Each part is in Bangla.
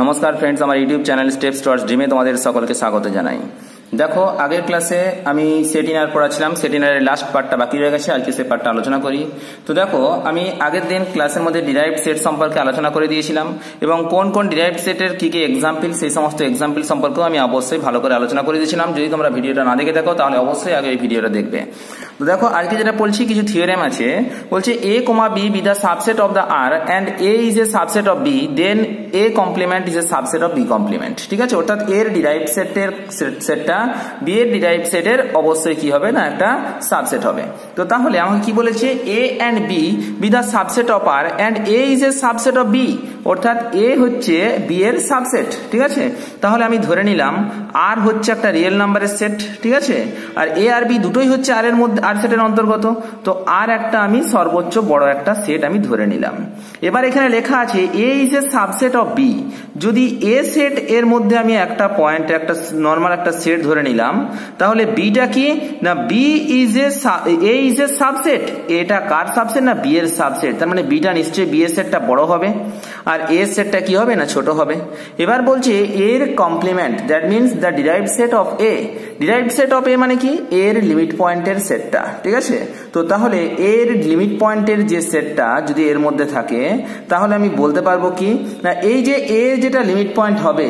নমস্কার ফ্রেন্ডস, আমার ইউটিউব চ্যানেল স্টেপস টুয়ার্ডস ড্রিমে তোমাদের সকলকে স্বাগত জানাই। দেখো, আগের ক্লাসে আমি সেটিনার পড়াছিলাম, সেটিনারের লাস্ট পার্টটা বাকি রয়ে গেছে, আজকে সে পার্টটা আলোচনা করি। তো দেখো, আমি আগের দিন ক্লাসের মধ্যে ডিরাইভড সেট সম্পর্কে আলোচনা করে দিয়েছিলাম এবং কোন কোন ডিরাইভড সেটের কি কি এক্সাম্পল, সেই সমস্ত এক্সাম্পল সম্পর্কেও আমি অবশ্যই ভালো করে আলোচনা করে দিয়েছিলাম। যদি তোমরা ভিডিওটা না দেখে থাকো তাহলে অবশ্যই আগে এই ভিডিওটা দেখবে। তো দেখো, আজকে যেটা বলছি, কিছু থিওরেম আছে। বলছে A comma B be the subset of the R and A is a subset of B, then A complement is a subset of B complement. ঠিক আছে, অর্থাৎ এর ডিরাইভড সেটটা বি এর ডিরাইভড সেটের অবশ্যই কি হবে না, একটা সাবসেট হবে। তো তাহলে আমাকে কি বলেছে, A and B be the subset of R and A is a subset of B, অর্থাৎ এ হচ্ছে বি এর সাবসেট। ঠিক আছে, তাহলে আমি ধরে নিলাম আর হচ্ছে একটা রিয়েল নাম্বারের সেট। ঠিক আছে, আর এ আর বি দুটোই হচ্ছে আর এর মধ্যে, আর সেটের অন্তর্গত। তো আর একটা আমি সর্বোচ্চ বড় একটা সেট আমি ধরে নিলাম। এবার এখানে লেখা আছে A is a subset of B. যদি এ সেট এর মধ্যে আমি একটা পয়েন্ট, একটা নর্মাল একটা সেট ধরে নিলাম, তাহলে বিটা কি না, B is A is a subset. এটা কার সাবসেট না, বি এর সাবসেট। তার মানে বিটা নিশ্চয়ই বি এর সেটটা বড় হবে আর এ সেটটা কি হবে না, ছোট হবে। এবার বলছে এর complement, that means the derived set of A. Derived set of A মানে কি, এর লিমিট পয়েন্টের সেটটা। ঠিক আছে, তো তাহলে এর লিমিট পয়েন্টের যে সেটটা যদি এর মধ্যে থাকে, তাহলে আমি বলতে পারবো কি না, এই যে এ যেটা লিমিট পয়েন্ট হবে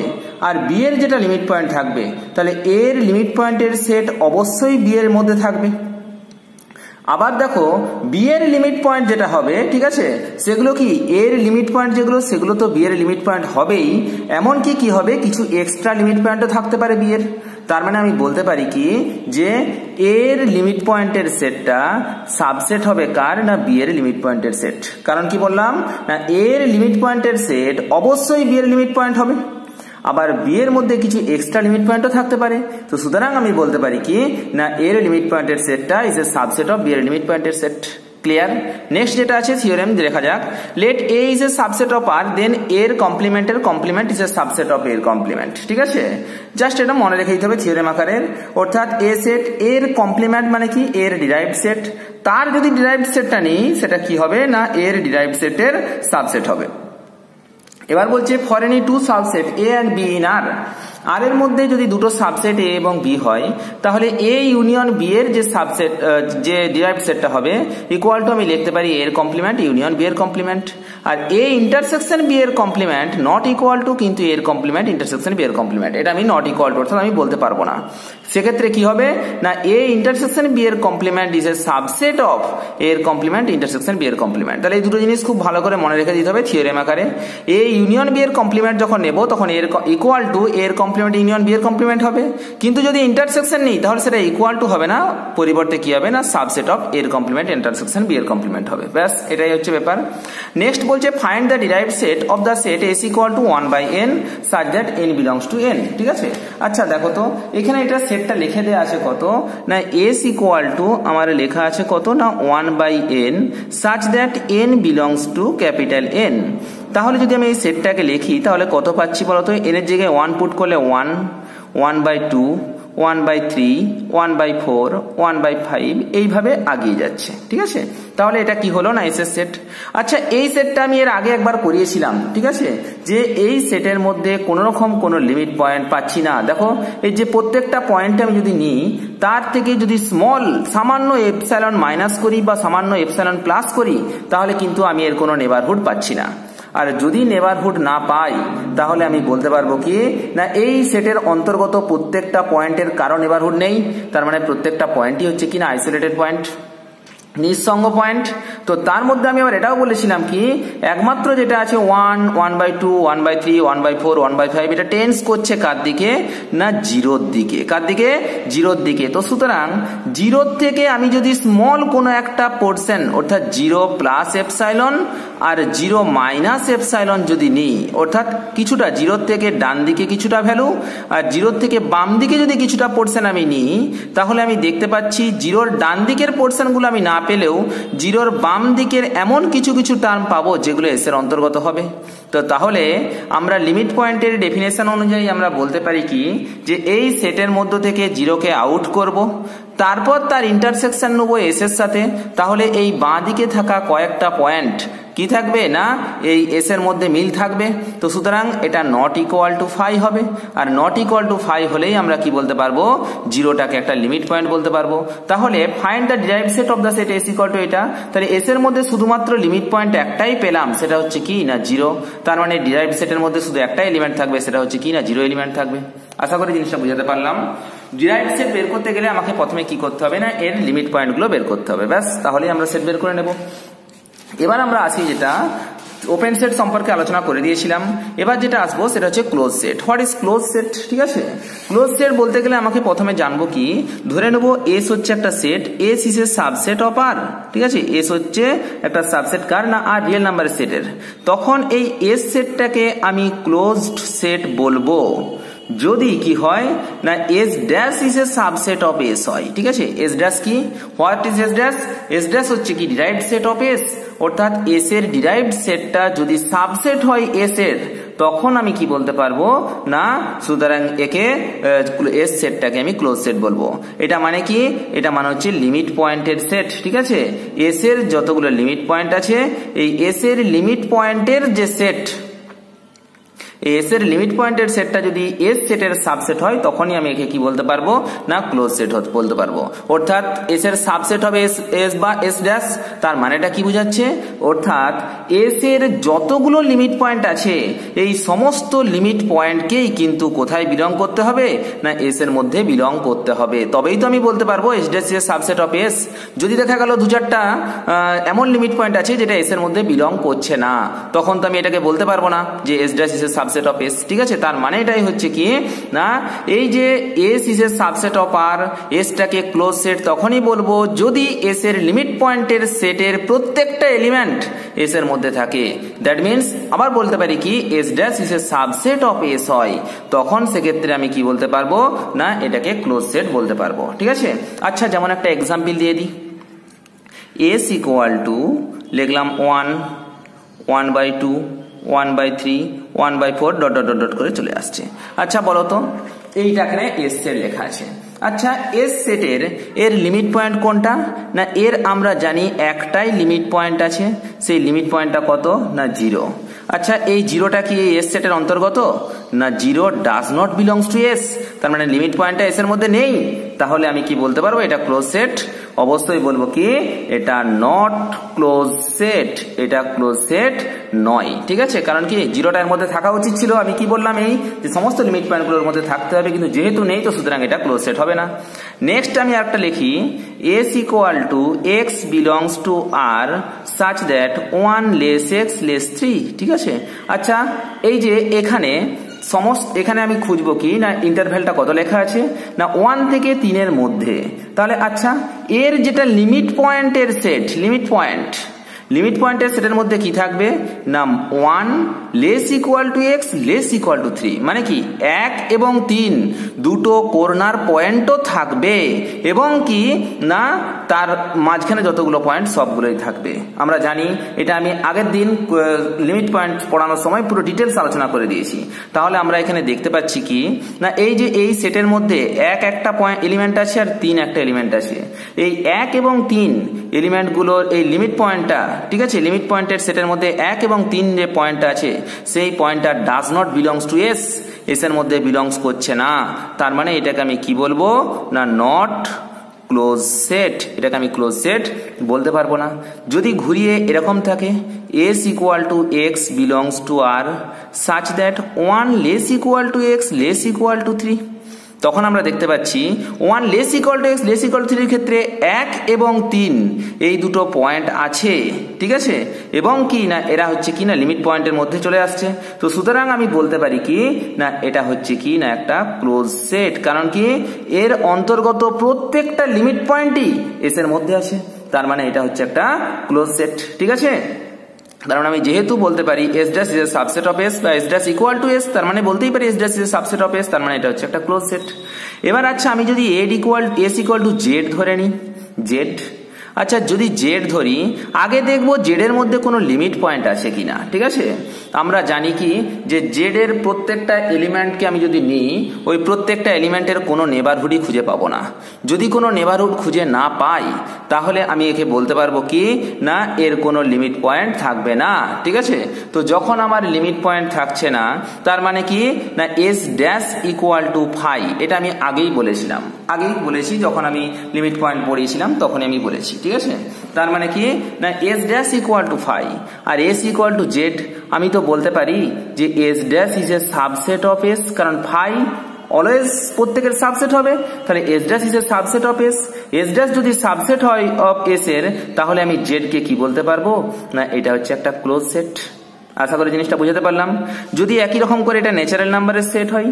আর বি এর যেটা লিমিট পয়েন্ট থাকবে, তাহলে এর লিমিট পয়েন্টের সেট অবশ্যই বি এর মধ্যে থাকবে। আবার দেখো, বি এর লিমিট পয়েন্ট যেটা হবে, ঠিক আছে, সেগুলো কি এর লিমিট পয়েন্ট যেগুলো, সেগুলো তো বি এর লিমিট পয়েন্ট হবেই। এমনকি কি হবে, কিছু এক্সট্রা লিমিট পয়েন্টও থাকতে পারে বি এর। তার মানে আমি বলতে পারি কি যে এর লিমিট পয়েন্টের সেটটা সাবসেট হবে কার না, বি এর লিমিট পয়েন্টের সেট। কারণ কি বললাম না, এর লিমিট পয়েন্টের সেট অবশ্যই বি এর লিমিট পয়েন্ট হবে। আবার বি এর মধ্যে কিছু এক্সট্রা লিমিট পয়েন্টও থাকতে পারে। তো সুতরাং আমি বলতে পারি কি না, এর লিমিট পয়েন্টের সেটটা is a subset of B এর লিমিট পয়েন্টের সেট। ক্লিয়ার? নেক্সট যেটা আছে থিওরেম দেখা যাক, let A is a subset of R, then এর কমপ্লিমেন্টের complement is a subset of এর কমপ্লিমেন্ট। ঠিক আছে, জাস্ট এটা মনে রেখে দিতে হবে থিওরেম আকারের। অর্থাৎ এ সেট এর কমপ্লিমেন্ট মানে কি, এর ডিরাইভড সেট। তার যদি ডিরাইভড সেটটা নিই, সেটা কি হবে না, এর ডিরাইভড সেটের সাবসেট হবে। এবার বলছে for any two subset A and B in R, R এর মধ্যে যদি দুটো সাবসেট এ এবং বি হয়, তাহলে এ ইউনিয়ন বি এর যে সাবসেট, যে ডিরাইভড সেটটা হবে, ইকুয়াল টু আমি লিখতে পারি এর কমপ্লিমেন্ট ইউনিয়ন বি এর কমপ্লিমেন্ট। আর এ ইন্টারসেকশন বি এর কমপ্লিমেন্ট নট ইকুয়াল টু কিন্তু এর কমপ্লিমেন্ট ইন্টারসেকশন বি এর কমপ্লিমেন্ট। এটা আমি নট ইকুয়াল টু অর্থাৎ আমি বলতে পারবো না। সেক্ষেত্রে কি হবে না, এ ইন্টারসেকশন বি এর complement is a subset of এর কমপ্লিমেন্ট ইন্টারসেকশন বি এর কমপ্লিমেন্ট। তাহলে এই দুটো জিনিস খুব ভালো করে মনে রেখে দিতে হবে থিওরেম আকারে। এ ইউনিয়ন বি এর কমপ্লিমেন্ট যখন নেব, তখন এর ইকুয়াল টু এর কমপ্লিমেন্ট ইউনিয়ন বি এর কমপ্লিমেন্ট হবে। কিন্তু যদি ইন্টারসেকশন নিই, তাহলে সেটা ইকুয়াল টু হবে না, পরিবর্তে কি হবে না, সাবসেট অফ এর কমপ্লিমেন্ট ইন্টারসেকশন বি এর কমপ্লিমেন্ট হবে। ব্যাস, এটাই হচ্ছে ব্যাপার। নেক্সট বলছে find the derived set of the set S equal two 1/n such that n belongs to n। ঠিক আছে, আচ্ছা দেখো তো, এখানে এটা সেটটা লিখে দেওয়া আছে কত না, এস ইকুয়াল টু আমার লেখা আছে কত না, 1/n such that n belongs to capital N। তাহলে যদি আমি এই সেটটাকে লিখি, তাহলে কত পাচ্ছি বলতো, এন এর জায়গায় 1 পুট করলে 1, 1/2, 1/3, 1/4, 1/5 এইভাবে আগিয়ে যাচ্ছে। ঠিক আছে, তাহলে এটা কি হলো না, এস এর সেট। আচ্ছা, এই সেটটা আমি এর আগে একবার করিয়েছিলাম। ঠিক আছে, যে এই সেটের মধ্যে কোনো রকম কোনো লিমিট পয়েন্ট পাচ্ছি না। দেখো, এই যে প্রত্যেকটা পয়েন্টে আমি যদি নিই, তার থেকে যদি স্মল সামান্য এপসাইলন মাইনাস করি বা সামান্য এপসাইলন প্লাস করি, তাহলে কিন্তু আমি এর কোনো নেবারহুড পাচ্ছি না। আর যদি নেবারহুড না পাই, তাহলে আমি বলতে পারবো কি না, এই সেটের অন্তর্গত প্রত্যেকটা পয়েন্টের কারো নেবারহুড নেই। তার মানে প্রত্যেকটা পয়েন্টই হচ্ছে কিনা আইসোলেটেড পয়েন্ট, নিঃসঙ্গ পয়েন্ট। তো তার মধ্যে আমি আবার এটাও বলেছিলাম কি, একমাত্র যেটা আছে 1, 1/2, 1/3, 1/4, 1/5, এটা টেন্স করছে কার দিকে না, জিরোর দিকে। কার দিকে? জিরোর দিকে। তো সুতরাং জিরোর থেকে আমি যদি স্মল কোনো একটা পোর্শন, অর্থাৎ 0 প্লাস এপসাইলন আর 0 মাইনাস এপসাইলন যদি নিই, অর্থাৎ কিছুটা জিরোর থেকে ডান দিকে কিছুটা ভ্যালু আর জিরোর থেকে বাম দিকে যদি কিছুটা পোর্শন আমি নিই, তাহলে আমি দেখতে পাচ্ছি জিরোর ডান দিকের পোর্শনগুলো আমি না পেলেও জিরোর বাম দিকের এমন কিছু কিছু টার্ম পাবো যেগুলো এস এর অন্তর্গত হবে। তো তাহলে আমরা লিমিট পয়েন্টের ডেফিনেশন অনুযায়ী আমরা বলতে পারি কি, যে এই সেটের মধ্য থেকে জিরোকে আউট করব, তারপর তার ইন্টারসেকশন নেবো এস এর সাথে। তাহলে এই বাঁ দিকে থাকা কয়েকটা পয়েন্ট কি থাকবে না এই এস এর মধ্যে মিল থাকবে। তো সুতরাং এটা নট ইকুয়াল টু 5 হবে, আর নট ইকুয়াল টু 5 হলেই আমরা কি বলতে পারবো, জিরোটাকে একটা লিমিট পয়েন্ট বলতে পারবো। তাহলে find the derived set of the set S equal two এটা, তাহলে এস এর মধ্যে শুধুমাত্র লিমিট পয়েন্ট একটাই পেলাম, সেটা হচ্ছে কি না 0। তার মানে ডিরাইভড সেটের মধ্যে শুধু একটা এলিমেন্ট থাকবে, সেটা হচ্ছে কি না 0 এলিমেন্ট থাকবে। আশা করি জিনিসটা বুঝাতে পারলাম। ডিরাইভড সেট বের করতে গেলে আমাকে প্রথমে কি করতে হবে না এর লিমিট পয়েন্টগুলো বের করতে হবে, ব্যাস তাহলেই আমরা সেট বের করে নেব। এবার আমরা আসি যেটা ওপেন সেট সম্পর্কে আলোচনা করে দিয়েছিলাম, এবার যেটা আসবো সেটা হচ্ছে close set. What is close set? ঠিক আছে, ক্লোজ সেট বলতে গেলে আমাকে প্রথমে জানবো কি, ধরে নেবো এস হচ্ছে একটা set, S is a subset of R. ঠিক আছে, এস হচ্ছে একটা সাবসেট কার না আর রিয়েল নাম্বারের সেটের। তখন এই এস সেটটাকে আমি ক্লোজড সেট বলবো যদি কি হয় না S dash is a subset of S হয়। ঠিক আছে, এস ড্যাশ কি, what is S dash? S dash হচ্ছে কি ডিরাইভড সেট অফ এস, অর্থাৎ এস এর ডিরাইভড সেটটা যদি সাবসেট হয় এস এর, তখন আমি কি বলতে পারবো না, সুতরাং একে এস সেটটাকে আমি ক্লোজ সেট বলবো। এটা মানে কি, এটা মানে হচ্ছে লিমিট পয়েন্টের সেট। ঠিক আছে, এস এর যতগুলো লিমিট পয়েন্ট আছে, এই এস এর লিমিট পয়েন্টের যে সেট, এস এর লিমিট পয়েন্টের সেটটা যদি এস সেটের সাবসেট হয়, তখনই আমি একে কি বলতে পারবো না ক্লোজ সেট বলতে পারবো। অর্থাৎ এস এর সাবসেট হবে এস বা এস ড্যাশ, তার মানেটা কি বোঝাচ্ছে, অর্থাৎ এস এর যতগুলো লিমিট পয়েন্ট আছে এই সমস্ত লিমিট পয়েন্টকেই কিন্তু কোথায় বিলং করতে হবে না এস এর মধ্যে বিলং করতে হবে, তবেই তো আমি বলতে পারবো S dash is subset of S. যদি দেখা গেল 2-4টা এমন লিমিট পয়েন্ট আছে যেটা এস এর মধ্যে বিলং করছে না, তখন তো আমি এটাকে বলতে পারবো না যে S dash is a subset of S. ঠিক আছে, তার মানে এটাই হচ্ছে কি না এই যে S is a subset of R, এসটাকে ক্লোজ সেট তখনই বলবো যদি এস এর লিমিট পয়েন্টের সেটের প্রত্যেকটা এলিমেন্ট এস এর মধ্যে থাকে। দ্যাট মিনস আবার বলতে পারি কি S dash is a subset of S হয়, তখন সেক্ষেত্রে আমি কি বলতে পারবো না এটাকে ক্লোজ সেট বলতে পারবো। ঠিক আছে, আচ্ছা যেমন একটা এক্সাম্পল দিয়ে দিই, এস ইকুয়াল টু লিখলাম 1, 1/2, 1/3, 1/4 ডট ডট ডট ডট করে চলে আসছে। আচ্ছা বলো তো, এইটা এখানে এস সেট লেখা আছে। আচ্ছা এস সেটের এর লিমিট পয়েন্ট কোনটা না, এর আমরা জানি একটাই লিমিট পয়েন্ট আছে, সেই লিমিট পয়েন্টটা কত না 0। আচ্ছা এই জিরোটা কি এই এস সেটের অন্তর্গত না, 0 does not belongs to S, তার মানে লিমিট পয়েন্টটা এস এর মধ্যে নেই। তাহলে আমি কি বলতে পারবো এটা ক্লোজ সেট? অবশ্যই বলবো কি এটা নট ক্লোজ সেট, এটা ক্লোজ সেট নয়। ঠিক আছে, কারণ কি জিরোটা এর মধ্যে থাকা উচিত ছিল, আমি কি বললাম এই যে সমস্ত লিমিট পয়েন্টগুলোর মধ্যে থাকতে হবে, কিন্তু যেহেতু নেই তো সুতরাং এটা ক্লোজ সেট হবে না। নেক্সট আমি একটা লিখি, S equal to X belongs to R such that 1 less X less 3। ঠিক আছে, আচ্ছা এই যে এখানে এখানে আমি খুঁজবো কি না ইন্টারভ্যালটা কত লেখা আছে না 1 থেকে 3 এর মধ্যে। তাহলে আচ্ছা এর যেটা লিমিট পয়েন্টের সেট, লিমিট পয়েন্টের সেটের মধ্যে কি থাকবে না 1 less equal to X less equal to 3, মানে কি 1 এবং 3 দুটো কর্নার পয়েন্টও থাকবে, এবং কি না তার মাঝখানে যতগুলো পয়েন্ট সবগুলোই থাকবে। আমরা জানি এটা আমি আগের দিন লিমিট পয়েন্ট পড়ানোর সময় পুরো ডিটেলস আলোচনা করে দিয়েছি। তাহলে আমরা এখানে দেখতে পাচ্ছি কি না এই যে এই সেটের মধ্যে একটা পয়েন্ট এলিমেন্ট আছে আর 3 একটা এলিমেন্ট আছে, এই 1 এবং 3 এলিমেন্টগুলোর এই লিমিট পয়েন্টটা, ঠিক আছে লিমিট পয়েন্টের সেটের মধ্যে 1 এবং 3 যে পয়েন্টটা আছে সেই পয়েন্টটা does not belongs to S, S এর মধ্যে বিলংস করছে না। তার মানে এটাকে আমি কি বলবো না নট ক্লোজ সেট, এটাকে আমি ক্লোজ সেট বলতে পারবো না। যদি ঘুরিয়ে এরকম থাকে S equal to X belongs to R such that 1 less equal to X less equal to 3, তখন আমরা দেখতে পাচ্ছি 1 less equal to X less equal to 3 এর ক্ষেত্রে 1 এবং 3 এই দুটো পয়েন্ট আছে। ঠিক আছে, এবং কি না এরা হচ্ছে কি না লিমিট পয়েন্টের মধ্যে চলে আসছে। তো সুতরাং আমি বলতে পারি কি না এটা হচ্ছে কি না একটা ক্লোজ সেট, কারণ কি এর অন্তর্গত প্রত্যেকটা লিমিট পয়েন্টই এস এর মধ্যে আছে, তার মানে এটা হচ্ছে একটা ক্লোজ সেট। ঠিক আছে, কারণ আমি যেহেতু বলতে পারি S dash is a subset of S বা S dash equal to S, তার মানে বলতেই পারি S dash is a subset of S, তার মানে এটা হচ্ছে একটা ক্লোজ সেট। এবার আচ্ছা আমি যদি এস ইকুয়াল টু জেড ধরে নিই, জেড, আচ্ছা যদি জেড ধরি আগে দেখবো জেড এর মধ্যে কোনো লিমিট পয়েন্ট আছে কিনা। ঠিক আছে, আমরা জানি কি যে জেড এর প্রত্যেকটা এলিমেন্টকে আমি যদি নিই ওই প্রত্যেকটা এলিমেন্টের কোনো নেবারহুডই খুঁজে পাবো না। যদি কোনো নেবারহুড খুঁজে না পাই তাহলে আমি একে বলতে পারবো কি না এর কোনো লিমিট পয়েন্ট থাকবে না। ঠিক আছে, তো যখন আমার লিমিট পয়েন্ট থাকছে না তার মানে কি না S dash equal to phi, এটা আমি আগেই বলেছি যখন আমি লিমিট পয়েন্ট পড়িয়েছিলাম তখন আমি বলেছি। ঠিক আছে, তার মানে কি না S dash equal to phi আর এস ইকুয়াল টু জেড। আমি তো বলতে পারি যে S dash is a subset of S, কারণ ফাই অলওয়েজ প্রত্যেকের সাবসেট হবে, তাহলে S dash is a subset of S. S dash যদি সাবসেট হয় অফ এস এর তাহলে আমি জেড কে কি বলতে পারবো না এটা হচ্ছে একটা ক্লোজ সেট। আশা করি জিনিসটা বুঝাতে পারলাম। যদি একই রকম করে এটা ন্যাচারাল নাম্বারের সেট হয়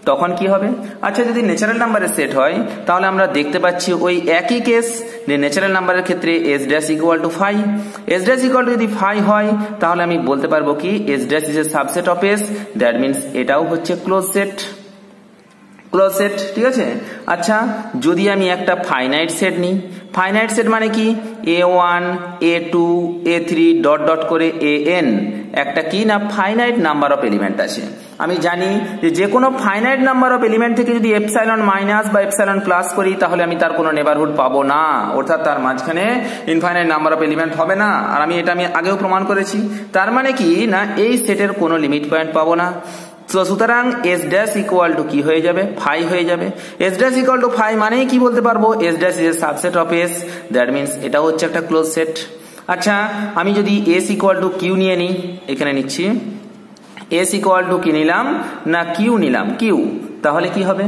তখন কি হবে? আচ্ছা, যদি ন্যাচারাল নাম্বারের সেট হয় তাহলে আমরা দেখতে পাচ্ছি ওই একই কেস যে ন্যাচারাল নাম্বারের ক্ষেত্রে S dash equal to phi. S dash equal to যদি ফাই হয় তাহলে আমি বলতে পারবো কি S dash is a subset of S, that means এটাও হচ্ছে ক্লোজ সেট। ঠিক আছে। আচ্ছা, যদি আমি একটা ফাইনাইট সেট নিই, ফাইনাইট সেট মানে কি a1 a2 a3 dot dot করে an একটা কি না ফাইনাইট নাম্বার অফ এলিমেন্ট আছে। আমি জানি যে কোনো ফাইনাইট নাম্বার অফ এলিমেন্ট থেকে যদি এপসাইলন মাইনাস বা এপসাইলন প্লাস করি তাহলে আমি তার কোনো নেবারহুড পাবো না, অর্থাৎ তার মাঝখানে ইনফাইনাইট নাম্বার অফ এলিমেন্ট হবে না। আর আমি আগেও প্রমাণ করেছি। তার মানে কি না এই সেটের কোনো লিমিট পয়েন্ট পাবো না। তো সুতরাং এস ড্যাশ ইকুয়াল টু কি হয়ে যাবে ফাই হয়ে যাবে। S dash equal to phi মানেই কি বলতে পারবো S dash is a subset of S, that means এটা হচ্ছে একটা ক্লোজ সেট। আচ্ছা, আমি যদি এস ইকুয়াল টু কিউ নিয়ে নিই, এখানে নিচ্ছি এস ইকুয়াল টু কি নিলাম না কিউ নিলাম, কিউ, তাহলে কি হবে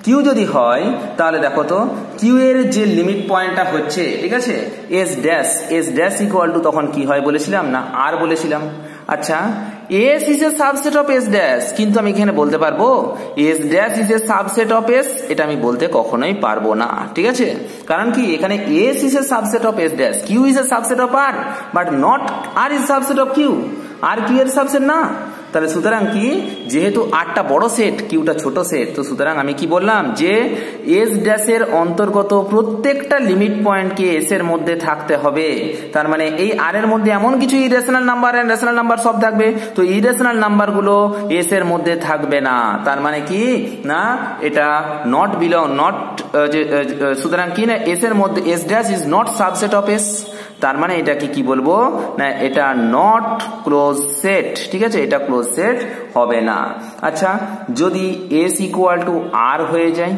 কিউ যদি হয় তাহলে দেখো তো কিউ এর যে লিমিট পয়েন্টটা হচ্ছে ঠিক আছে এস ড্যাশ ইকুয়াল টু তখন কি হয় বলেছিলাম না আর বলেছিলাম। আচ্ছা, S is a subset of S dash, কিন্তু আমি এখানে বলতে পারবো S dash is a subset of S, এটা আমি বলতে কখনোই পারবো না। ঠিক আছে, কারণ কি এখানে S is a subset of S dash, Q is a subset of R, but not R is subset of Q, R Q এর সাবসেট না। তাহলে সুতরাং কি যেহেতু আরটা বড় সেট কিউটা ছোট সেট, তো সুতরাং আমি কি বললাম যে এস ড্যাশের অন্তর্গত প্রত্যেকটা লিমিট পয়েন্টকে এস এর মধ্যে থাকতে হবে। তার মানে এই আর এর মধ্যে এমন কিছু irrational number and rational number সব থাকবে, তো ইরেশনাল নাম্বার গুলো এস এর মধ্যে থাকবে না। তার মানে কি না এটা নট বিলং নট, সুতরাং কি না এস এর মধ্যে S dash is not subset of S. তার মানে এটা কি বলবো না এটা নট ক্লোজ সেট। ঠিক আছে, এটা ক্লোজ সেট হবে না। আচ্ছা, যদি এস ইকুয়াল টু আর হয়ে যায়,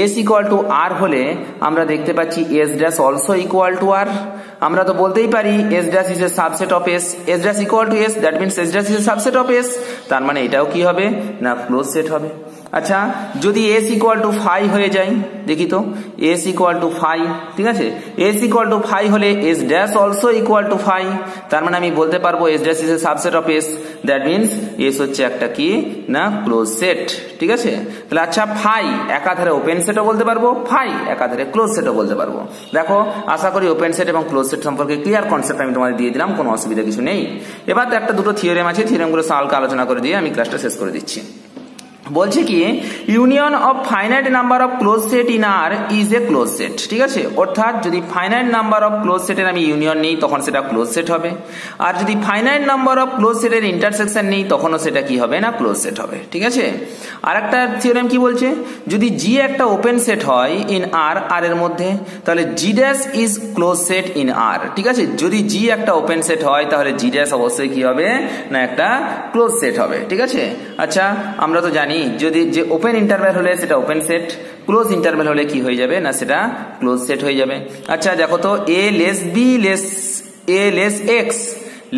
এস ইকুয়াল টু আর হলে আমরা দেখতে পাচ্ছি S dash also equal to R. আমরা তো বলতেই পারি S dash is a subset of S, S dash equal to S, that means S dash is a subset of S. তার মানে এটাও কি হবে না ক্লোজ সেট হবে। আচ্ছা, যদি এস ইকুয়াল টু ফাই হয়ে যায়, দেখি তো এস ইকুয়াল টু ফাই, ঠিক আছে এস ইকুয়াল টু ফাই হলে S dash also equal to phi. তার মানে আমি বলতে পারবো S dash is a subset of S, that means S হচ্ছে একটা কি না ক্লোজ সেট। ঠিক আছে, তাহলে আচ্ছা ফাই একাধারে ওপেন সেটও বলতে পারবো, ফাই একাধারে ক্লোজ সেটও বলতে পারবো। দেখো আশা করি ওপেন সেট এবং ক্লোজ সেট সম্পর্কে ক্লিয়ার কনসেপ্ট আমি তোমাদের দিয়ে দিলাম, কোনো অসুবিধা কিছু নেই। এবার একটা দুটো থিওরেম আছে, থিওরেমগুলো হালকা আলোচনা করে দিয়ে আমি ক্লাসটা শেষ করে দিচ্ছি। বলছে কি union of finite number of close set in R is a close set. ঠিক আছে, অর্থাৎ যদি ফাইনাইট নাম্বার অফ ক্লোজ সেটের আমি ইউনিয়ন নেই তখন সেটা ক্লোজ সেট হবে, আর যদি ফাইনাইট নাম্বার অফ ক্লোজ সেটের ইন্টারসেকশন নেই তখনও সেটা কি হবে না ক্লোজ সেট হবে। ঠিক আছে, আর একটা থিওরেম কি বলছে যদি জি একটা ওপেন সেট হয় ইন আর, আর এর মধ্যে, তাহলে G dash is close set in R. ঠিক আছে, যদি জি একটা ওপেন সেট হয় তাহলে জি ড্যাশ অবশ্যই কি হবে না একটা ক্লোজ সেট হবে। ঠিক আছে, আচ্ছা আমরা তো জানি যদি যে ওপেন ইন্টারভ্যাল হলে সেটা ওপেন সেট, ক্লোজ ইন্টারভ্যাল হলে কি হয়ে যাবে না সেটা ক্লোজ সেট হয়ে যাবে। আচ্ছা দেখো তো A less B less A less X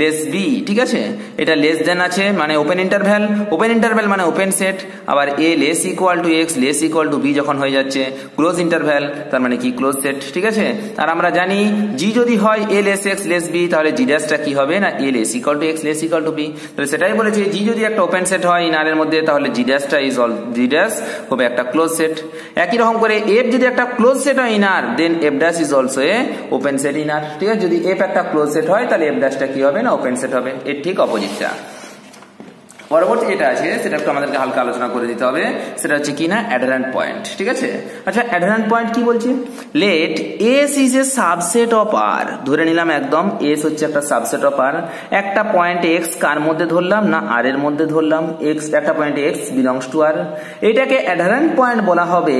less B, ঠিক আছে এটা লেস দেন আছে মানে ওপেন ইন্টারভ্যাল মানে ওপেন সেট, আবার A less equal to X less equal to B যখন হয়ে যাচ্ছে ক্লোজ ইন্টারভ্যাল, তার মানে কি ক্লোজ সেট। ঠিক আছে, আর আমরা জানি জি যদি হয় A less X less B তাহলে জি ড্যাশটা কি হবে না A less equal to X less equal to B, তাহলে সেটাই বলেছে জি যদি একটা ওপেন সেট হয় ইন আর এর মধ্যে তাহলে জি ড্যাশটা ইজ অল জি ড্যাশ হবে একটা ক্লোজ সেট। একই রকম করে এফ যদি একটা ক্লোজ সেট হয় in R then F dash is also a open set in R. ঠিক আছে, যদি এফ একটা ক্লোজ সেট হয় তাহলে এফ ড্যাশটা কি হবে না ওপেন সেট হবে, এর ঠিক অপোজিটটা। পরবর্তী যেটা আছে সেটা একটু আমাদেরকে হালকা আলোচনা করে দিতে হবে, সেটা হচ্ছে কি না অ্যাডহেরেন্ট পয়েন্ট। ঠিক আছে, আচ্ছা অ্যাডহেরেন্ট পয়েন্ট কি বলছে, let S is a subset of R, ধরে নিলাম একদম এস হচ্ছে একটা সাবসেট অফ আর, একটা পয়েন্ট এক্স কার মধ্যে ধরলাম না আর এর মধ্যে ধরলাম, এক্স একটা পয়েন্ট এক্স বিলংস টু আর। এটাকে অ্যাডহেরেন্ট পয়েন্ট বলা হবে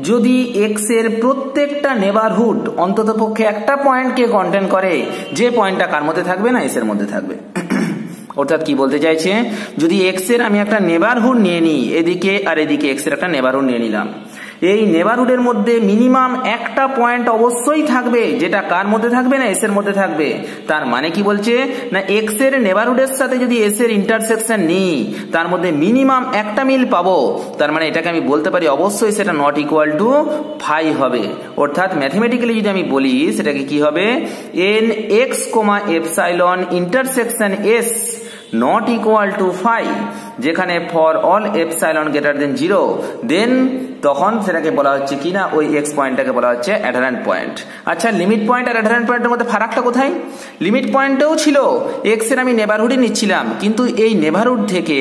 যদি এক্স এর প্রত্যেকটা নেবারহুড অন্তত পক্ষে একটা পয়েন্টকে কন্টেন করে, যে পয়েন্টটা কার মধ্যে থাকবে না এস এর মধ্যে থাকবে। অর্থাৎ কি বলতে চাইছে, যদি এক্স এর আমি একটা নেবারহুড নিয়ে নিই, এদিকে আর এদিকে এক্স এর একটা নেবারহুড নিয়ে নিলাম, এই নেবারহুডের মধ্যে মিনিমাম একটা পয়েন্ট অবশ্যই থাকবে যেটা কার মধ্যে থাকবে না এস এর মধ্যে থাকবে। তার মানে কি বলছে না, এক্স এর নেবারহুডের সাথে যদি এস এর ইন্টারসেকশন নিই তার মধ্যে মিনিমাম একটা মিল পাবো। তার মানে এটাকে আমি বলতে পারি অবশ্যই সেটা নট ইকুয়াল টু 5 হবে। অর্থাৎ ম্যাথমেটিক্যালি যদি আমি বলি সেটাকে কি হবে, N x comma epsilon intersection S not equal to 5, যেখানে for all epsilon greater than 0, দেন তখন সেটাকে বলা হচ্ছে কি না ওই এক্স পয়েন্টটাকে বলা হচ্ছে অ্যাডহেরেন্ট পয়েন্ট। আচ্ছা লিমিট পয়েন্ট আর অ্যাডহেরেন্ট পয়েন্টের মধ্যে ফারাকটা কোথায়, লিমিট পয়েন্টেও ছিল এক্স এর আমি নেবারহুডই নিচ্ছিলাম, কিন্তু এই নেবারহুড থেকে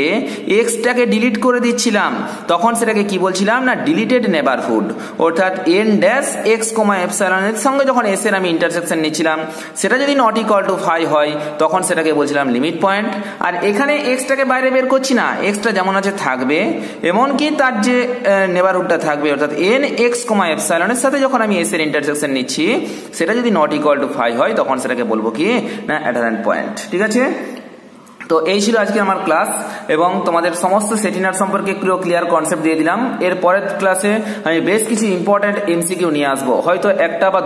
এক্সটাকে ডিলিট করে দিচ্ছিলাম, তখন সেটাকে কি বলছিলাম না ডিলিটেড নেবারহুড। অর্থাৎ এন ড্যাশ এক্স কমা এপসাইলন এর সঙ্গে যখন এস এর আমি ইন্টারসেকশন নিচ্ছিলাম সেটা যদি নট ইকুয়াল টু 5 হয় তখন সেটাকে বলছিলাম লিমিট পয়েন্ট। আর এখানে এক্সটাকে বাইরে বের করছি না, এক্সটা যেমন আছে থাকবে, এমনকি তার যে নেবারহুডটা থাকবে, অর্থাৎ এন এক্স কমা এপসাইলনের সাথে যখন আমি এস এর ইন্টারসেকশন নিচ্ছি সেটা যদি নট ইকুয়াল টু 5 হয় তখন সেটাকে বলবো কি না অ্যাডহেরেন্ট পয়েন্ট। ঠিক আছে, তো এই ছিল আজকে আমার ক্লাস এবং তোমাদের সমস্ত সেটিনার সম্পর্কে ক্লিয়ার কনসেপ্ট দিয়ে দিলাম। এর পরের ক্লাসে আমি বেশ কিছু ইম্পর্টেন্ট এমসিকিউ নিয়ে আসবো, হয়তো একটা বা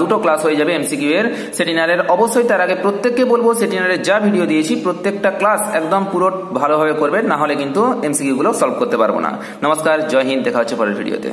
দুটো ক্লাস হয়ে যাবে এমসিকিউ এর সেটিনারের। অবশ্যই তার আগে প্রত্যেককে বলবো সেটিনারের যা ভিডিও দিয়েছি প্রত্যেকটা ক্লাস একদম পুরো ভালোভাবে করবে, না হলে কিন্তু এমসিকিউ গুলো সলভ করতে পারবো না। নমস্কার, জয় হিন্দ, দেখা হচ্ছে পরের ভিডিওতে।